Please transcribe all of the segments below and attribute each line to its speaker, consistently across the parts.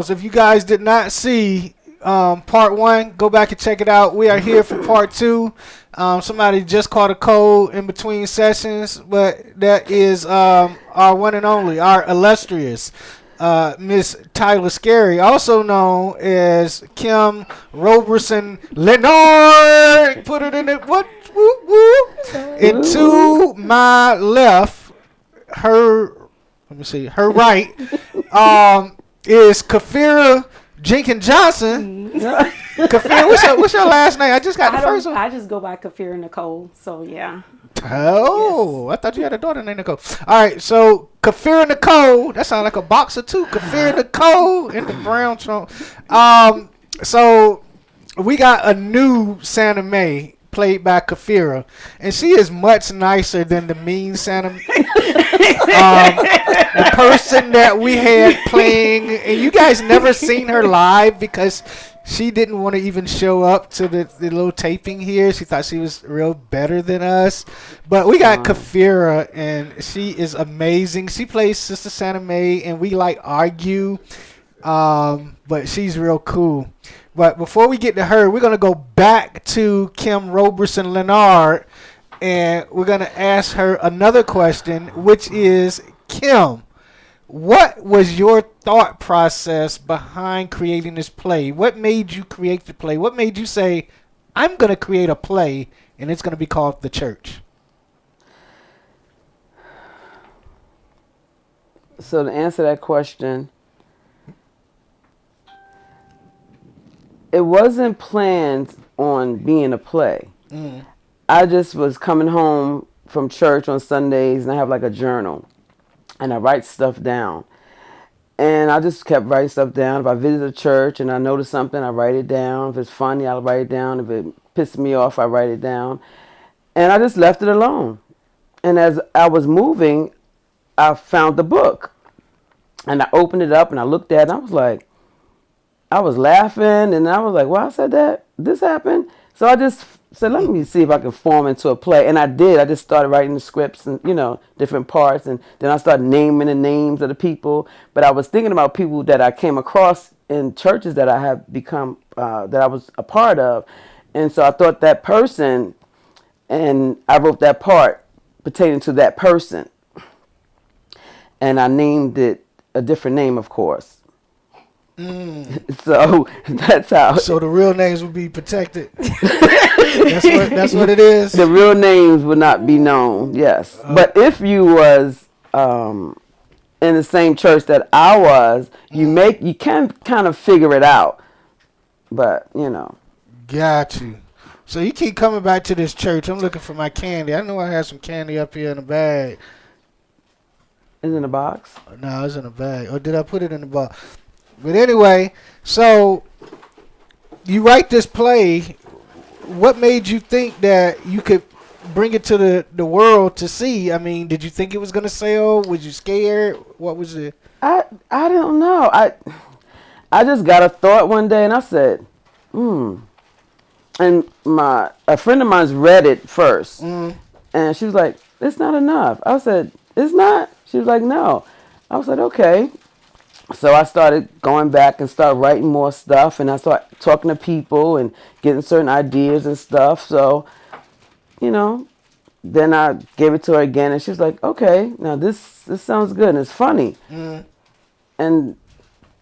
Speaker 1: So if you guys did not see part one, go back and check it out. We are here for part two. Somebody just caught a cold in between sessions, but that is our one and only, our illustrious Miss Tyler Scary, also known as Kim Roberson Leonard. Put it in it. What? Woo, woo. And to my left, let me see, her right, is Kafira Jenkins Johnson. Kafira, what's your last name? I just got the first one.
Speaker 2: I just go by Kafira Nicole. So yeah.
Speaker 1: Oh, yes. I thought you had a daughter named Nicole. All right, so Kafira Nicole. That sounds like a boxer too. Kafira Nicole in the brown trunk. So we got a new Santa May played by Kafira, and she is much nicer than the mean Santa May. The person that we had playing, and you guys never seen her live because she didn't want to even show up to the little taping here. She thought she was real better than us. But we got Kafira, and she is amazing. She plays Sister Santa May, and we argue, but she's real cool. But before we get to her, we're going to go back to Kim Roberson Leonard, and we're going to ask her another question, which is, Kim, what was your thought process behind creating this play? What made you create the play? What made you say, I'm going to create a play, and it's going to be called The Church?
Speaker 3: So to answer that question, it wasn't planned on being a play. I just was coming home from church on Sundays, and I have a journal, and I write stuff down. And I just kept writing stuff down. If I visit a church and I notice something, I write it down. If it's funny, I'll write it down. If it pisses me off, I write it down. And I just left it alone. And as I was moving, I found the book. And I opened it up and I looked at it, and I was laughing, and I was like, well, I said that? This happened? So I just said, let me see if I can form into a play. And I did. I just started writing the scripts and, different parts. And then I started naming the names of the people. But I was thinking about people that I came across in churches that I have become, that I was a part of. And so I thought that person, and I wrote that part pertaining to that person. And I named it a different name, of course. So that's how.
Speaker 1: So the real names would be protected. That's what it is.
Speaker 3: The real names would not be known. Yes, but if you was in the same church that I was, you can kind of figure it out. But
Speaker 1: Got you. So you keep coming back to this church. I'm looking for my candy. I know I have some candy up here in the bag.
Speaker 3: Is it in a box?
Speaker 1: No, it's in a bag. Or did I put it in the box? But anyway, so you write this play. What made you think that you could bring it to the world to see? I mean, did you think it was going to sell? Was you scared? What was it?
Speaker 3: I don't know. I just got a thought one day, and I said, And a friend of mine's read it first, and she was like, it's not enough. I said, it's not? She was like, no. I was like, okay. So I started going back and started writing more stuff, and I started talking to people and getting certain ideas and stuff. So, then I gave it to her again, and she was like, okay, now this sounds good, and it's funny. And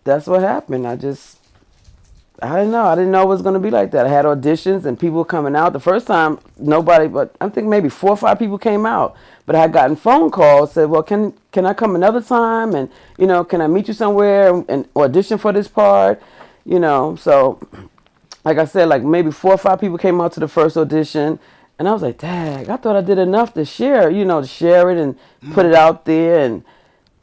Speaker 3: that's what happened. I didn't know. I didn't know it was going to be like that. I had auditions, and people were coming out. The first time, nobody, but I think maybe 4 or 5 people came out. But I had gotten phone calls, said, well, can I come another time? And, can I meet you somewhere and audition for this part? So, like I said, maybe 4 or 5 people came out to the first audition. And I was like, dang, I thought I did enough to share, to share it and put it out there.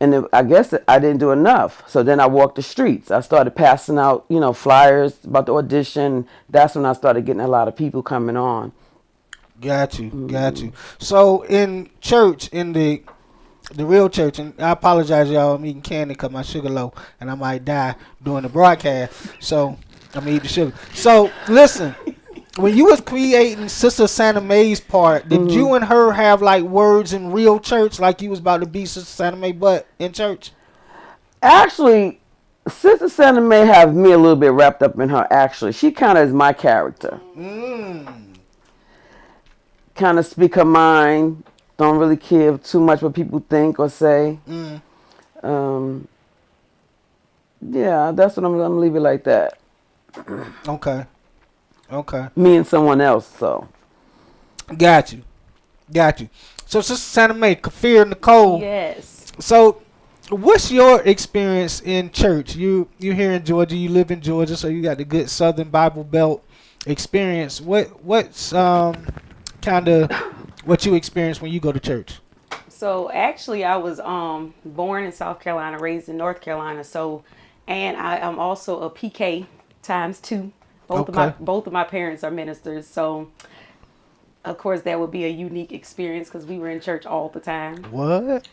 Speaker 3: And I guess I didn't do enough. So then I walked the streets. I started passing out, flyers about the audition. That's when I started getting a lot of people coming on.
Speaker 1: Got you. So in church, in the real church, and I apologize, y'all, I'm eating candy because my sugar low, and I might die during the broadcast. So I'm eating the sugar. So listen, when you was creating Sister Santa May's part, did you and her have words in real church, like you was about to be Sister Santa May, but in church?
Speaker 3: Actually, Sister Santa may have me a little bit wrapped up in her. Actually, she kind of is my character. Kind of speak her mind. Don't really care too much what people think or say. Yeah, that's what I'm gonna leave it like that.
Speaker 1: Okay.
Speaker 3: Me and someone else. So.
Speaker 1: Got you. So, Sister Santa Mae, Kafir, Nicole.
Speaker 2: Yes.
Speaker 1: So, what's your experience in church? You here in Georgia. You live in Georgia, so you got the good Southern Bible Belt experience. What's kind of what you experience when you go to church?
Speaker 2: So actually, I was born in South Carolina, raised in North Carolina. So, and I am also a PK ×2. Both of my parents are ministers. So, of course, that would be a unique experience because we were in church all the time.
Speaker 1: What?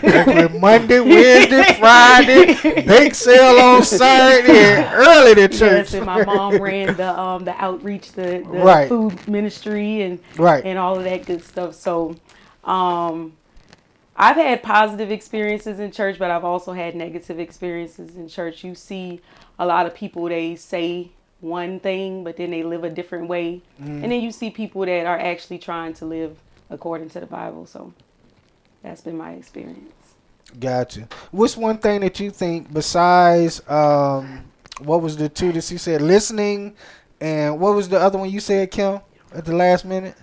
Speaker 1: Every Monday, Wednesday, Friday, bake sale on Saturday, and early to church.
Speaker 2: Yes, and my mom ran the outreach, the
Speaker 1: Right.
Speaker 2: food ministry, and
Speaker 1: Right.
Speaker 2: and all of that good stuff. So, I've had positive experiences in church, but I've also had negative experiences in church. You see a lot of people, they say one thing, but then they live a different way. And then you see people that are actually trying to live according to the Bible. So that's been my experience.
Speaker 1: Gotcha. What's one thing that you think besides what was the two that you said? Listening, and what was the other one you said, Kim, at the last minute?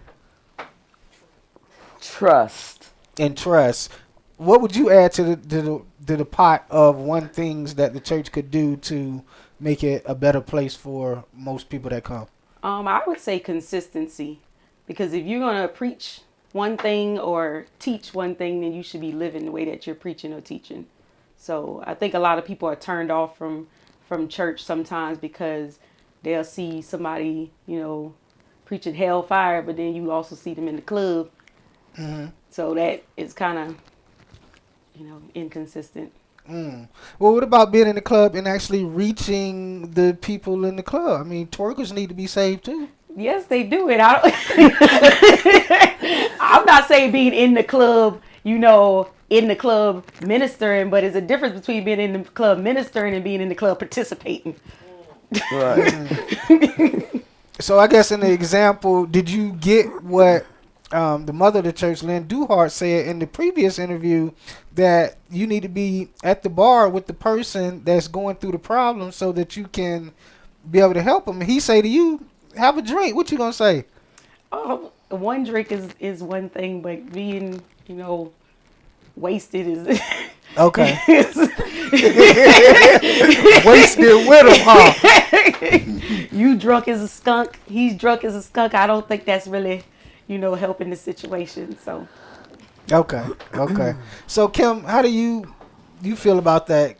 Speaker 3: Trust.
Speaker 1: And trust. What would you add to the pot of one things that the church could do to make it a better place for most people that come?
Speaker 2: I would say consistency, because if you're gonna preach one thing or teach one thing, then you should be living the way that you're preaching or teaching. So I think a lot of people are turned off from church sometimes because they'll see somebody, preaching hellfire, but then you also see them in the club. So that is kind of, inconsistent.
Speaker 1: Well, what about being in the club and actually reaching the people in the club? I mean, twerkers need to be saved too.
Speaker 2: Yes, they do it. I'm not saying being in the club, in the club ministering, but there's a difference between being in the club ministering and being in the club participating.
Speaker 3: Right.
Speaker 1: So I guess in the example, did you get what the mother of the church, Lynn Duhart, said in the previous interview, that you need to be at the bar with the person that's going through the problem so that you can be able to help them? He say to you, have a drink. What you gonna say?
Speaker 2: One drink is one thing, but being, wasted is
Speaker 1: okay. Wasted with him, huh?
Speaker 2: You drunk as a skunk. He's drunk as a skunk. I don't think that's really, helping the situation. So.
Speaker 1: Okay. So Kim, how do you feel about that?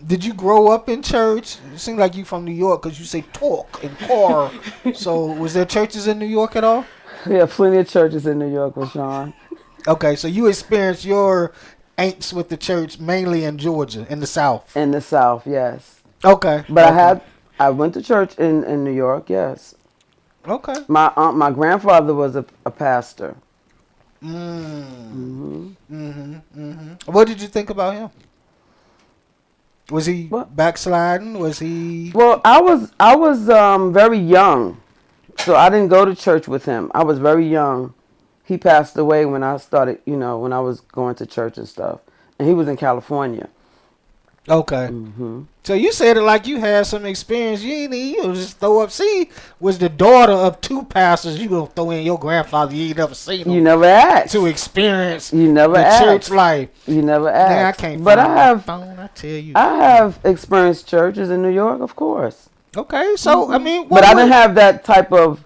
Speaker 1: Did you grow up in church? It seems like you from New York because you say talk and car. So was there churches in New York at all?
Speaker 3: Yeah, plenty of churches in New York, Rashawn.
Speaker 1: Okay, so you experienced your angst with the church mainly in Georgia, in the South.
Speaker 3: In the South, yes.
Speaker 1: Okay.
Speaker 3: But I went to church in New York, yes.
Speaker 1: Okay.
Speaker 3: My grandfather was a pastor.
Speaker 1: What did you think about him? Was he backsliding? Was he?
Speaker 3: Well, I was very young, so I didn't go to church with him. I was very young. He passed away when I started, when I was going to church and stuff, and he was in California.
Speaker 1: Okay. So you said it like you had some experience. You just throw up. See, was the daughter of two pastors. You gonna throw in your grandfather? You ain't never seen him.
Speaker 3: You never asked
Speaker 1: to experience.
Speaker 3: You never
Speaker 1: the
Speaker 3: asked.
Speaker 1: church life.
Speaker 3: You never asked.
Speaker 1: Man, I can't.
Speaker 3: But
Speaker 1: find my phone. I tell you.
Speaker 3: I have experienced churches in New York, of course.
Speaker 1: Okay, so I mean,
Speaker 3: but I didn't have that type of.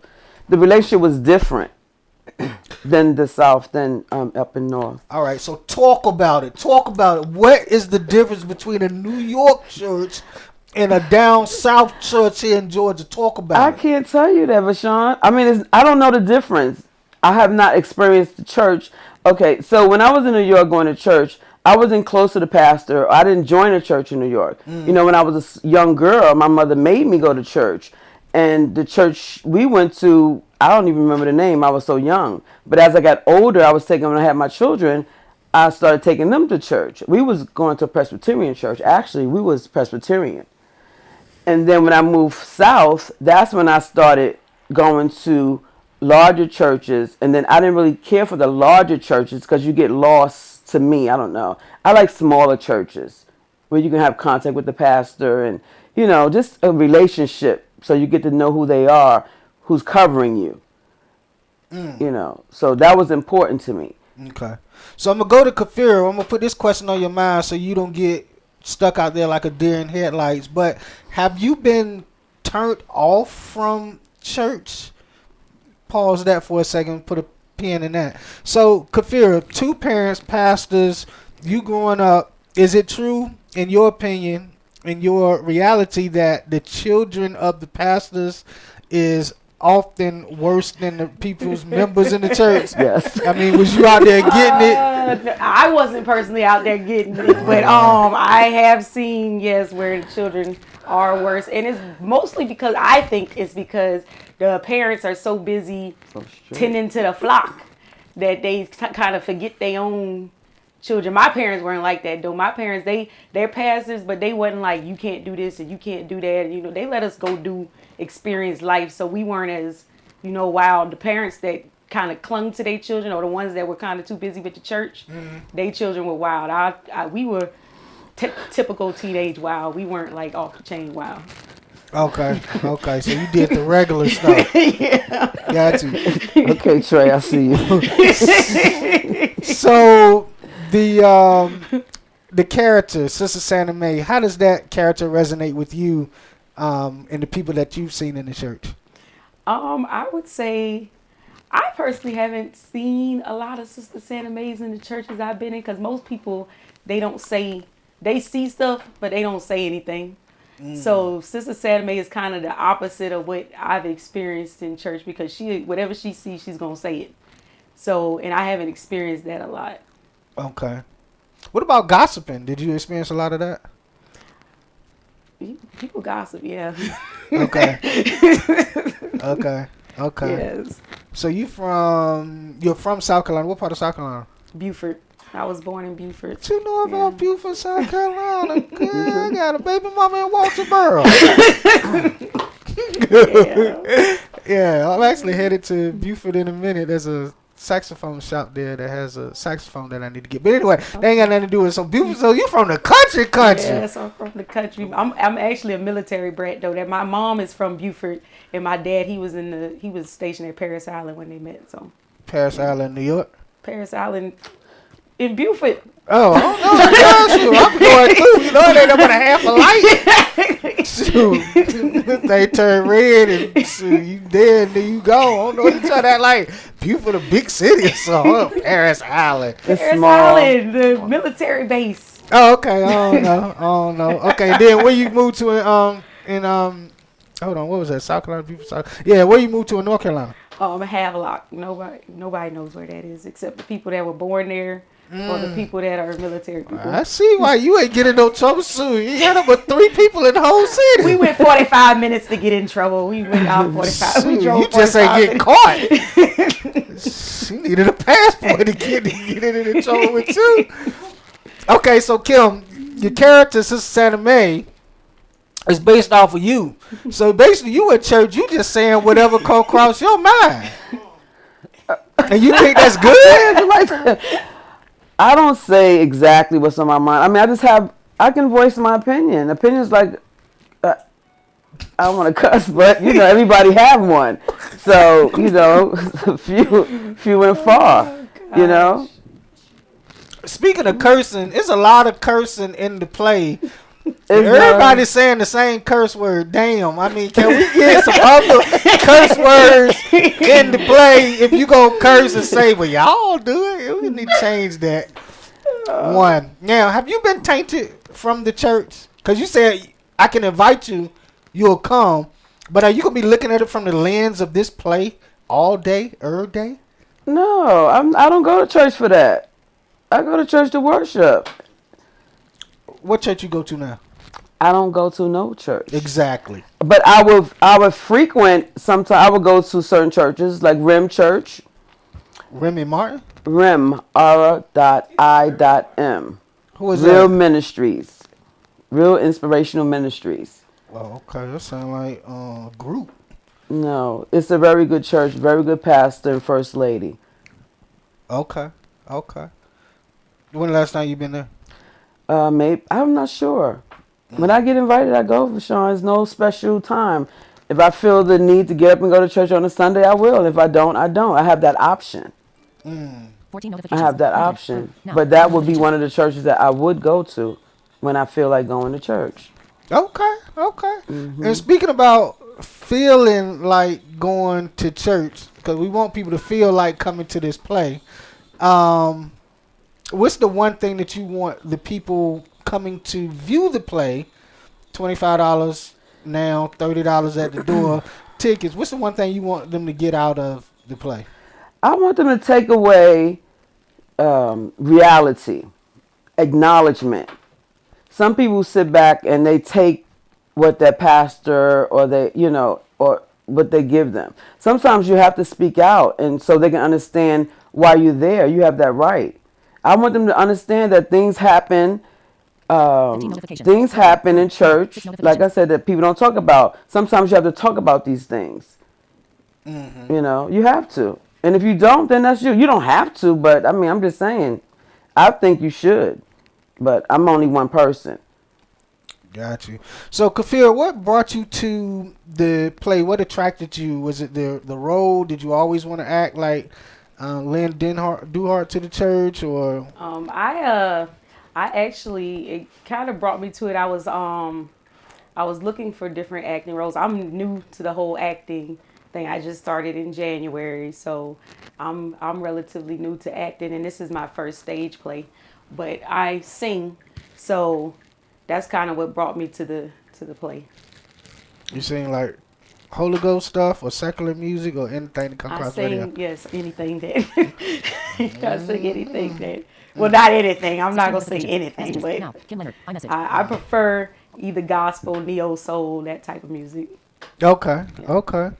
Speaker 3: The relationship was different than the South, than up in North.
Speaker 1: All right, so talk about it. What is the difference between a New York church and a down South church here in Georgia? Talk about it.
Speaker 3: I can't tell you that, Vashawn. I mean, I don't know the difference. I have not experienced the church. Okay, so when I was in New York going to church, I wasn't close to the pastor. I didn't join a church in New York. When I was a young girl, my mother made me go to church. And the church we went to, I don't even remember the name. I was so young. But as I got older, I was taking, when I had my children, I started taking them to church. We was going to a Presbyterian church. Actually, we was Presbyterian. And then when I moved south, that's when I started going to larger churches. And then I didn't really care for the larger churches because you get lost to me. I don't know. I like smaller churches where you can have contact with the pastor and, just a relationship so you get to know who they are, who's covering you. So that was important to me.
Speaker 1: Okay. So I'm going to go to Kafira. I'm going to put this question on your mind so you don't get stuck out there like a deer in headlights. But have you been turned off from church? Pause that for a second. Put a pin in that. So, Kafira, 2 parents, pastors, you growing up, is it true, in your opinion, in your reality, that the children of the pastors is often worse than the people's members in the church?
Speaker 3: Yes.
Speaker 1: I mean, was you out there getting it?
Speaker 2: I wasn't personally out there getting it, but I have seen, yes, where the children are worse, and it's mostly because I think it's because the parents are so busy tending to the flock that they kind of forget their own children. My parents weren't like that though. My parents, they're pastors, but they wasn't like, you can't do this and you can't do that. They let us go experience life, so we weren't as wild. The parents that kind of clung to their children, or the ones that were kind of too busy with the church, their children were wild. We were typical teenage wild. We weren't like off the chain wild.
Speaker 1: Okay, so you did the regular stuff.
Speaker 2: Yeah.
Speaker 1: Got you.
Speaker 3: Okay, Trey, I see you.
Speaker 1: So the character, Sister Santa Mae, how does that character resonate with you and the people that you've seen in the church?
Speaker 2: I would say I personally haven't seen a lot of Sister Santa Mae's in the churches I've been in, because most people, they see stuff, but they don't say anything. So Sister Santa Mae is kind of the opposite of what I've experienced in church, because whatever she sees, she's going to say it. So, and I haven't experienced that a lot.
Speaker 1: Okay. What about gossiping? Did you experience a lot of that?
Speaker 2: People gossip, yeah.
Speaker 1: Okay. Okay.
Speaker 2: Yes.
Speaker 1: So you're from South Carolina. What part of South Carolina?
Speaker 2: Beaufort. I was born in Beaufort.
Speaker 1: What you know about Beaufort, South Carolina? Girl, I got a baby mama in Walterboro. Yeah, I'm actually headed to Beaufort in a minute. There's a saxophone shop there that has a saxophone that I need to get. But anyway, they ain't got nothing to do with it. So Beaufort, so you from the country.
Speaker 2: Yes, I'm from the country. I'm actually a military brat though. That my mom is from Beaufort, and my dad, he was stationed at Paris Island when they met. So
Speaker 1: Paris Island, New York.
Speaker 2: Paris Island in Beaufort.
Speaker 1: Oh, I'm going through. It ain't but a half a light. Shoot, they turn red and shoot, you dead and then you go. I don't know. You try that like Beaufort, a big city or something. Paris Island.
Speaker 2: Paris Island, the military base.
Speaker 1: Oh, okay. I don't know. Okay, then where you moved to hold on, what was that? South Carolina, Beaufort, South. Yeah, where you moved to in North Carolina?
Speaker 2: Havelock. Nobody knows where that is except the people that were born there. Or the people that are military people.
Speaker 1: I see why you ain't getting no trouble soon. You had up with 3 people in the whole city.
Speaker 2: We went 45 minutes to get in trouble. We went out 45. We drove.
Speaker 1: You just ain't getting caught. She needed a passport to get in trouble with you. Okay, so Kim, your character, Sister Santa Mae, is based off of you. So basically, you at church, you just saying whatever come across your mind. And you think that's good?
Speaker 3: I don't say exactly what's on my mind. I mean, I can voice my opinion. Opinions like, I don't want to cuss, but, everybody have one. So, few and far,
Speaker 1: Speaking of cursing, there's a lot of cursing in the play. Everybody's saying the same curse word. Damn. I mean, can we get some other curse words in the play? If you go curse and say, well, y'all do it, we need to change that. One. Now, have you been tainted from the church? Because you said, I can invite you, you'll come. But are you going to be looking at it from the lens of this play all day, every day?
Speaker 3: No, I don't go to church for that. I go to church to worship.
Speaker 1: What church you go to now?
Speaker 3: I don't go to no church.
Speaker 1: Exactly.
Speaker 3: But I would frequent, sometimes I would go to certain churches like Rim Church.
Speaker 1: Remy Martin?
Speaker 3: RIM, Aura.I.M.
Speaker 1: Who is
Speaker 3: Real
Speaker 1: that?
Speaker 3: Ministries. Real Inspirational Ministries.
Speaker 1: Oh, okay. That sounds like a group.
Speaker 3: No, it's a very good church, very good pastor and first lady.
Speaker 1: Okay. Okay. When the last time you been there?
Speaker 3: Maybe I'm not sure. When I get invited, I go. For Sean, it's no special time. If I feel the need to get up and go to church on a Sunday, I will. If I don't, I don't. I have that option.
Speaker 1: Mm.
Speaker 4: 14
Speaker 3: I
Speaker 4: notifications.
Speaker 3: have that
Speaker 4: Enter.
Speaker 3: option.
Speaker 4: Now,
Speaker 3: But that would be
Speaker 4: notifications.
Speaker 3: one of the churches that I would go to when I feel like going to church.
Speaker 1: Okay. Okay.
Speaker 3: Hmm.
Speaker 1: And speaking about feeling like going to church, because we want people to feel like coming to this play. Um, what's the one thing that you want the people coming to view the play? $25 now, $30 at the door. Tickets. What's the one thing you want them to get out of the play?
Speaker 3: I want them to take away reality, acknowledgement. Some people sit back and they take what their pastor or or what they give them. Sometimes you have to speak out, and so they can understand why you're there. You have that right. I want them to understand that things happen.
Speaker 4: 15 notifications.
Speaker 3: Things happen in church,
Speaker 4: 6 notifications.
Speaker 3: like I said, that people don't talk about. Sometimes you have to talk about these things.
Speaker 1: Mm-hmm.
Speaker 3: You have to. And if you don't, then that's you. You don't have to, but I mean, I'm just saying, I think you should. But I'm only one person.
Speaker 1: Got you. So, Kafir, what brought you to the play? What attracted you? Was it the role? Did you always want to act like Lynn Duhart to the church, or?
Speaker 2: I actually, it kind of brought me to it. I was looking for different acting roles. I'm new to the whole acting thing. I just started in January, so I'm relatively new to acting, and this is my first stage play. But I sing, so that's kind of what brought me to the play.
Speaker 1: You sing like Holy Ghost stuff or secular music or anything that comes
Speaker 2: I
Speaker 1: across
Speaker 2: sing,
Speaker 1: radio?
Speaker 2: yes, anything that I sing anything that. Well, not anything. I'm not gonna sing anything,
Speaker 4: Messages.
Speaker 2: but
Speaker 4: Now, Kim Leonard. iMessage.
Speaker 2: I prefer either gospel, neo soul, that type of music.
Speaker 1: Okay. Okay.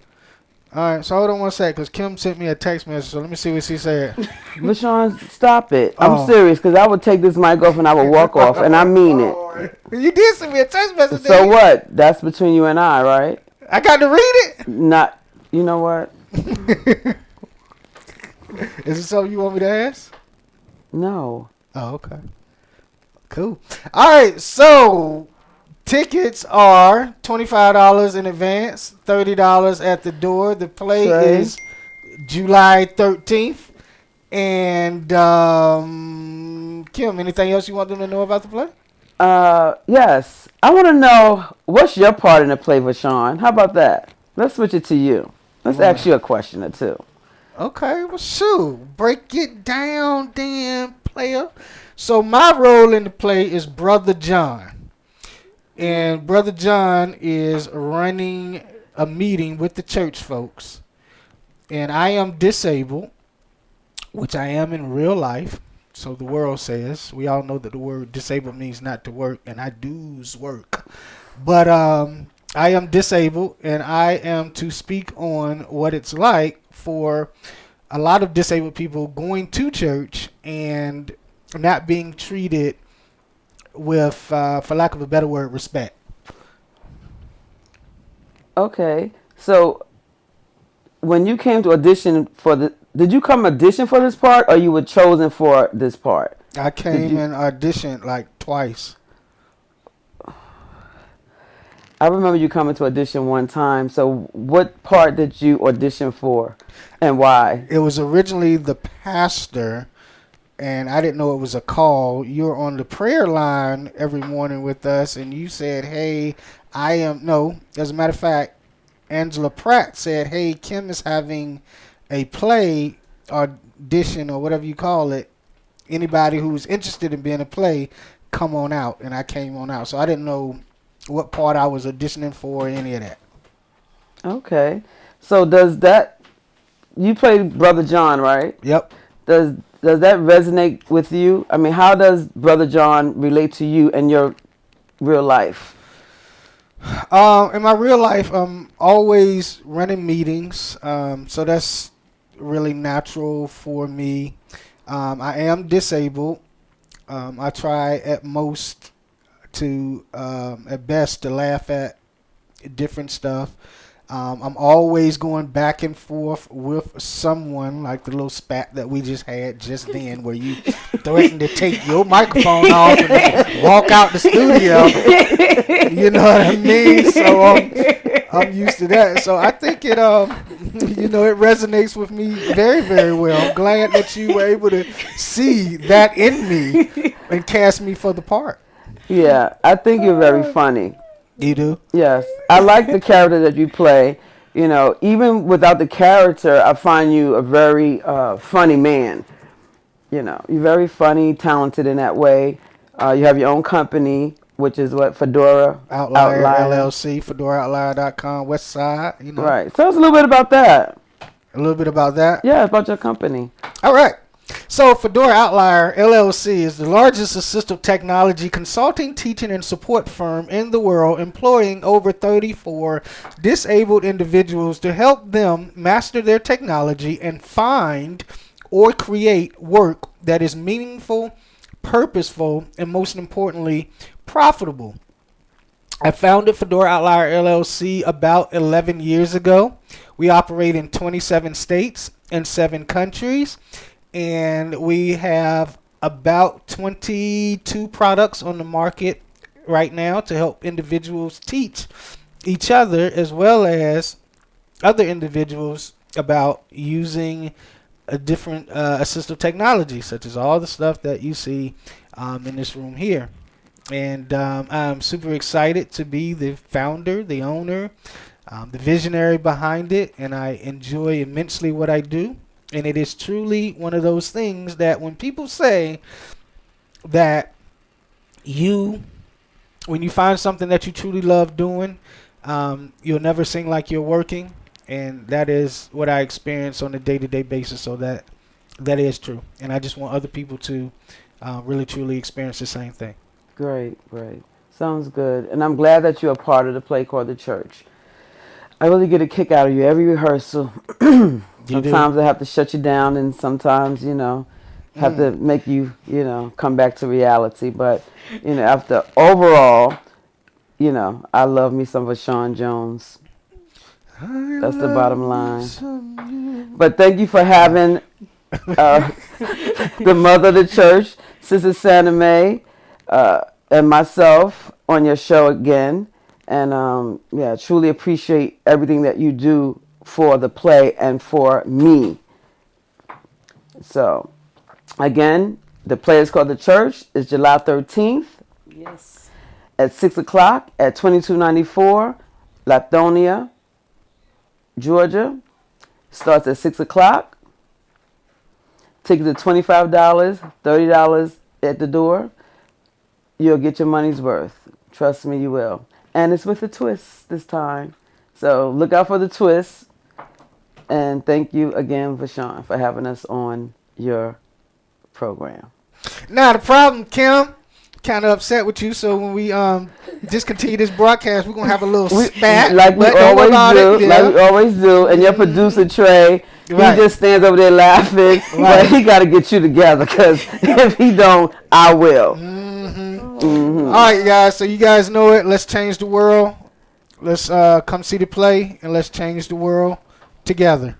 Speaker 1: All right. So hold on one sec, because Kim sent me a text message. So let me see what she said.
Speaker 3: But Sean, stop it.
Speaker 1: Oh.
Speaker 3: I'm serious, because I would take this mic off and I would walk off, and I mean it.
Speaker 1: You did send me a text message.
Speaker 3: So
Speaker 1: didn't you?
Speaker 3: what? That's between you and I, right?
Speaker 1: I got to read it.
Speaker 3: Not, you know what?
Speaker 1: Is it something you want me to ask?
Speaker 3: No.
Speaker 1: Oh, okay. Cool. All right. So tickets are $25 in advance, $30 at the door. The play
Speaker 3: Trey.
Speaker 1: is July 13th. And Kim, anything else you want them to know about the play?
Speaker 3: Yes. I want to know, what's your part in the play with Sean? How about that? Let's switch it to you. Let's
Speaker 1: Right.
Speaker 3: ask you a question or two.
Speaker 1: Okay, well, shoot. Break it down, damn player. So my role in the play is Brother John. And Brother John is running a meeting with the church folks. And I am disabled, which I am in real life. So the world says. We all know that the word disabled means not to work, and I do's work. But I am disabled, and I am to speak on what it's like for a lot of disabled people going to church and not being treated with, for lack of a better word, respect.
Speaker 3: Okay. So when you came to audition did you come audition for this part, or you were chosen for this part?
Speaker 1: I came and auditioned like twice.
Speaker 3: I remember you coming to audition one time. So what part did you audition for, and why?
Speaker 1: It was originally the pastor, and I didn't know it was a call. You were on the prayer line every morning with us, and you said, hey, as a matter of fact, Angela Pratt said, hey, Kim is having a play audition or whatever you call it. Anybody who's interested in being a play, come on out. And I came on out. So I didn't know what part I was auditioning for or any of that.
Speaker 3: Okay. So you played Brother John, right?
Speaker 1: Yep.
Speaker 3: Does that resonate with you? I mean, how does Brother John relate to you in your real life?
Speaker 1: In my real life, I'm always running meetings. So that's really natural for me. I am disabled. I try at most at best to laugh at different stuff. I'm always going back and forth with someone, like the little spat that we just had just then, where you threatened to take your microphone off and walk out the studio. You know what I mean? So I'm used to that. So I think it it resonates with me very, very well. I'm glad that you were able to see that in me and cast me for the part.
Speaker 3: Yeah, I think you're very funny.
Speaker 1: You do?
Speaker 3: Yes. I like the character that you play. You know, even without the character, I find you a very funny man. You know, you're very funny, talented in that way. You have your own company, which is what? Fedora
Speaker 1: Outlier LLC, FedoraOutlier.com, West Side. You know.
Speaker 3: Right. Tell us a little bit about that.
Speaker 1: A little bit about that?
Speaker 3: Yeah, about your company.
Speaker 1: All right. So Fedora Outlier LLC is the largest assistive technology consulting, teaching, and support firm in the world, employing over 34 disabled individuals to help them master their technology and find or create work that is meaningful, purposeful, and most importantly, profitable. I founded Fedora Outlier LLC about 11 years ago. We operate in 27 states and 7 countries. And we have about 22 products on the market right now to help individuals teach each other as well as other individuals about using a different assistive technology, such as all the stuff that you see in this room here. And I'm super excited to be the founder, the owner, the visionary behind it, and I enjoy immensely what I do. And it is truly one of those things that when people say that when you find something that you truly love doing, you'll never sing like you're working. And that is what I experience on a day-to-day basis. So that is true. And I just want other people to really, truly experience the same thing.
Speaker 3: Great. Sounds good. And I'm glad that you're a part of the play called The Church. I really get a kick out of you every rehearsal. Sometimes I have to shut you down, and sometimes, have to make you, come back to reality. But, after overall, I love me some Vashawn Jones. That's the bottom line. But thank you for having the mother of the church, Sister Santa Mae, and myself on your show again. And, truly appreciate everything that you do for the play and for me. So, again, the play is called The Church. It's July 13th.
Speaker 2: Yes.
Speaker 3: At 6 o'clock at 2294 Lithonia, Georgia. Starts at 6 o'clock. Tickets are $25, $30 at the door. You'll get your money's worth. Trust me, you will. And it's with a twist this time. So look out for the twist. And thank you again, Vashawn, for having us on your program.
Speaker 1: Not a problem, Kim. Kind of upset with you, so when we discontinue this broadcast, we're going to have a little spat.
Speaker 3: Like we always do. And your producer, Trey, he just stands over there laughing. But he got to get you together, because if he don't, I will.
Speaker 1: All right, guys. So you guys know it. Let's change the world. Let's come see the play, and let's change the world together.